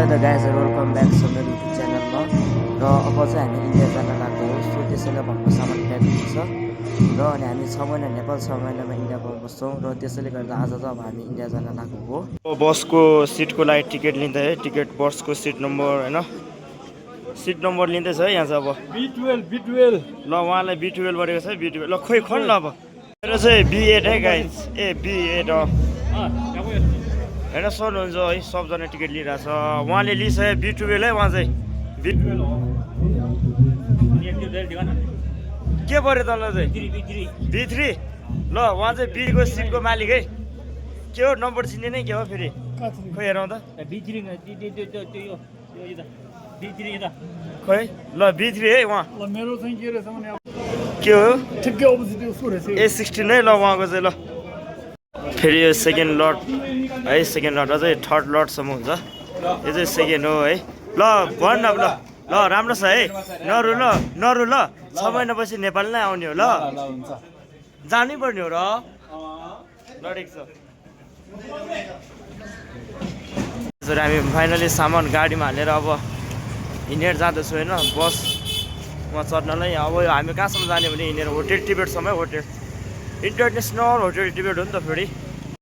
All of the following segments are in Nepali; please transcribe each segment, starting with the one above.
द गाइज वेलकम ब्याक छ मेरो युट्युब च्यानलमा र अब चाहिँ हामी इन्डिया जान लागेको हो। सो त्यसैले भएको सामान प्याकिङ छ र अनि हामी 6 महिना नेपाल 6 महिनामा इन्डियामा बस्छौँ र त्यसैले गर्दा आज चाहिँ अब हामी इन्डिया जान लागेको हो। बसको सिटको लागि टिकट लिँदै है, टिकट बसको सिट नम्बर हैन, सिट नम्बर लिँदैछ है। यहाँ चाहिँ अब B12 ल उहाँलाई B12 गरेको छ है। B12 ल खोइ खोल ल अब मेरो चाहिँ B8 है गाइज, ए B8 हो होइन। सोध्नुहुन्छ है, सबजना टिकट लिइरहेछ। उहाँले लिइसक्यो B12 है। उहाँ चाहिँ B12 हो। के पऱ्यो तल चाहिँ B3 ल उहाँ चाहिँ B को सिटको मालिक है। के हो नम्बर चिन्ने नै के हो फेरि, खोइ हेरौँ त खोइ ल B3 है उहाँ। मेरो चाहिँ के रहेछ भने के हो ठिकै अपोजिट उसको रहेछ A16 है ल उहाँको चाहिँ। ल फेरि यो सेकेन्ड लट है, सेकेन्ड लट अझै थर्ड लटसम्म हुन्छ। यो चाहिँ सेकेन्ड हो है। ल भन् न ल ल राम्रो छ है। नरु ल नरु ल 6 महिनापछि नेपाल नै आउने हो ल, जानै पर्ने हो र ल ठिक छ। हजुर हामी फाइनली सामान गाडीमा हालेर अब हिँडेर जाँदैछु होइन, बसमा चढ्नलाई। अब हामी कहाँसम्म जाने भने हिँडेर होटेल टिबेटसम्म, होटेल इन्टरनेसनल होटेल टिबेट हो नि त। फेरि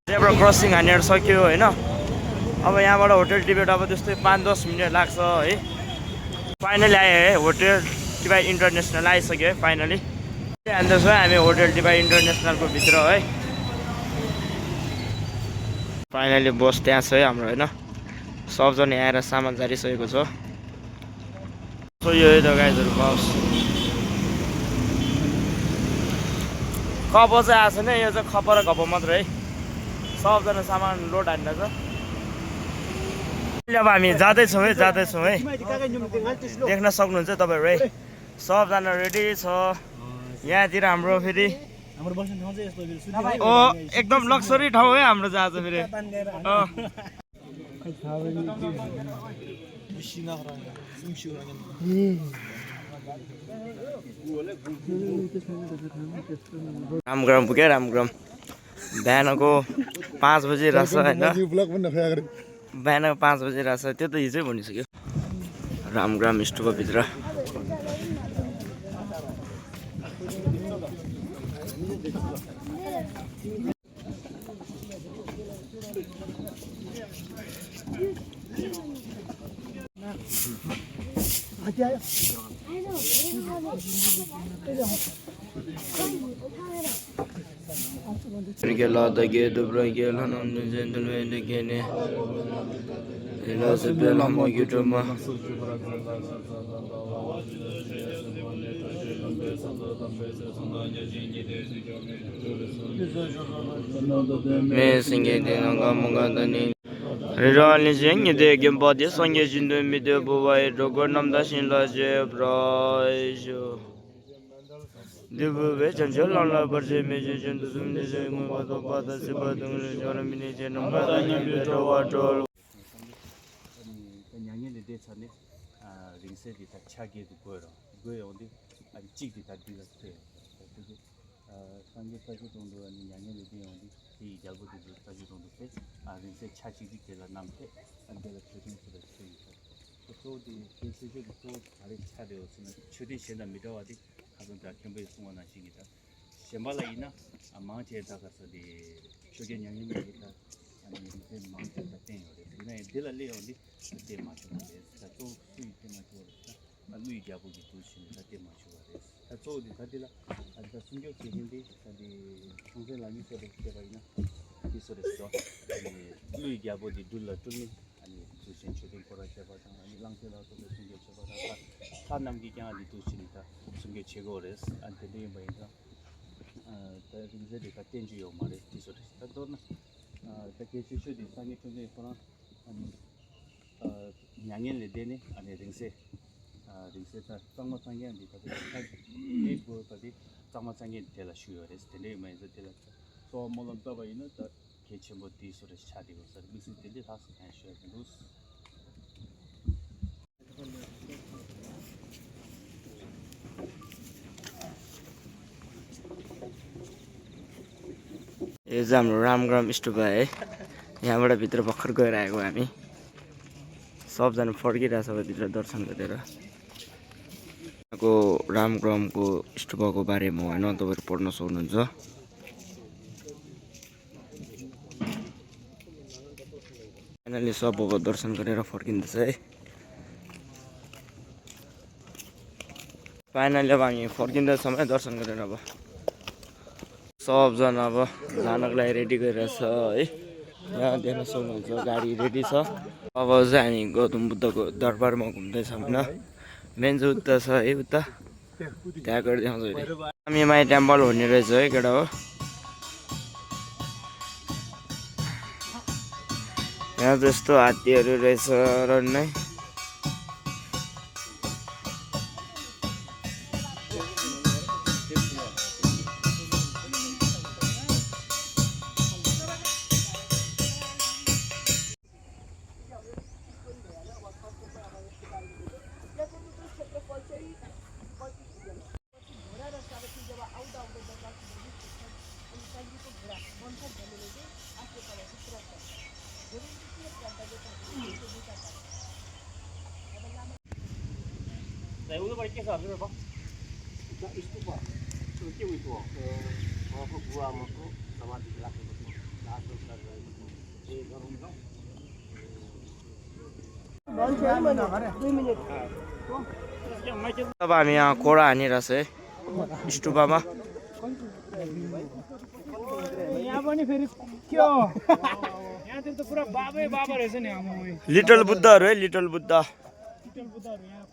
त्यहाँबाट क्रसिङ हानेर सक्यो होइन। अब यहाँबाट होटेल टिबेट अब त्यस्तै 5-10 मिनट लाग्छ है। फाइनली आयो है, होटेल टिबेट इन्टरनेसनल आइसक्यो है फाइनली। हान्दैछौँ हामी होटेल टिबेट इन्टरनेसनलको भित्र है। फाइनली बस त्यहाँ छ है हाम्रो होइन। सबजना आएर सामान झारिसकेको छ। सो यो है त गाइजहरू बस। खप चाहिँ आएको छैन, यो चाहिँ खप र खप मात्र है। सबजना सामान लोड हान्दैछ। अब हामी जाँदैछौँ है, जाँदैछौँ है। देख्न सक्नुहुन्छ तपाईँहरू है, सबजना रेडी छ यहाँतिर। हाम्रो फेरि एकदम लक्सरी ठाउँ है हाम्रो चाहिँ आज फेरि। रामग्राम पुग्यो, रामग्राम बिहानको 5 बजी रहेछ होइन। बिहानको 5 बजी रहेछ, त्यो त हिजै भनिसक्यो। Ramgram स्टुपभित्र Rani Jing, the Gimbody, Sonia Jindu, Middle Boy, Rogonam Dashin Laje, Brajo. The Village and Jolan Laberge, Major Jundum, the Zimata, Sibatum, Jonamination, and Water. 이 잘못이 가지고 온데 이제 차지기 되라 남게 안 되라 표준 수를 쓰이고 또디 계속적으로 또 다른 차례였으면 추디시나 미더와디 하던 다 캠베이 송원하시기다 셴발라이나 아마제다가서디 쇼겐 양님이다 아니 이제 마음대로 때요래 그냥 딜알리 어디 그때 맞추는데 또 수익 때문에 그렇다 루이 잡고기 도시는 그때 맞추거든 저기 가디라 아까 숨겨 계신데 어디 평소에 소리 때가이나 이 소리죠. 루이 잡고기 둘러 둘니 아니 주신 초딩 거라 제바다 아니 랑세라도 숨겨 제바다 다 남기 그냥 어디 도시니까 숨겨 제거레스 안테데 뭐인가 이제 같은 주요 말에 이 소리 또는 такие чуть-чуть 상이 좀 있거나 아니 양년을 되네 아니 등세 ringse tangma sangye andi ta e bo ta di tangma sangye tela shuyo res tele mai za tela so molam ta ba ina ta keche mo di so res chadi go sar bisi tele has kan shuyo dus यो चाहिँ हाम्रो रामग्राम स्टुप है। यहाँबाट भित्र भर्खर गएर आएको हामी। सबजना फर्किरहेछ भित्र दर्शन गरेर। रामग्रहको स्तूपको बारेमा होइन तपाईँहरू पढ्न सक्नुहुन्छ। फाइनली सबको दर्शन गरेर फर्किँदैछ है। फाइनली अब हामी फर्किँदैछौँ है दर्शन गरेर। अब सबजना अब जानको लागि रेडी गरिरहेछ है। यहाँ देख्न सक्नुहुन्छ गाडी रेडी छ। अब चाहिँ हामी गौतम बुद्धको दरबारमा घुम्दैछौँ होइन। मेन चाहिँ उता छ है, उता त्यहाँ गएर देखाउँछ अहिले। हामी माई टेम्पल भन्ने रहेछ है केटा हो। यहाँ त्यस्तो हात्तीहरू रहेछ रन्नै। अब हामी यहाँ कोडा हानिरहेछ है स्टुपामा। यहाँ पनि फेरि के हो यहाँतिर त पुरा बाबै बाबा रहेछ नि आमा। लिटल बुद्धहरू है, लिटल बुद्ध। लिटल बुद्धहरू यहाँ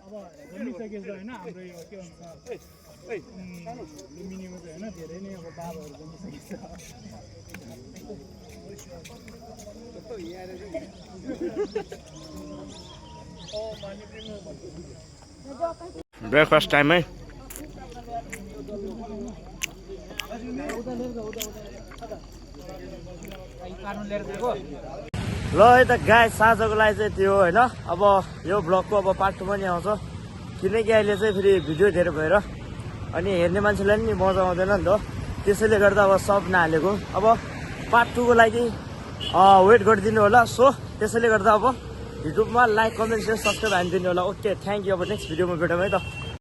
अब जन्मिसकेछ होइन। हाम्रो यो के भन्छ लुम्बिनीमा चाहिँ होइन धेरै नै अब बाबाहरू जन्मिसकेछ। ब्रेकफास्ट टाइम है। ल है त गाइस, साँझको लागि चाहिँ त्यो होइन। अब यो ब्लगको अब पार्ट 2 पनि आउँछ, किनकि अहिले चाहिँ फेरि भिडियो धेरै भएर अनि हेर्ने मान्छेलाई नि मजा आउँदैन नि त। त्यसैले गर्दा अब सब नहालेको। अब पार्ट 2 को लागि वेट गरिदिनु होला। सो त्यसैले गर्दा अब युट्युबमा लाइक, कमेन्ट, सेयर, सब्सक्राइब हानिदिनु होला। Okay, thank you. अब नेक्स्ट भिडियोमा भेटौँ है त।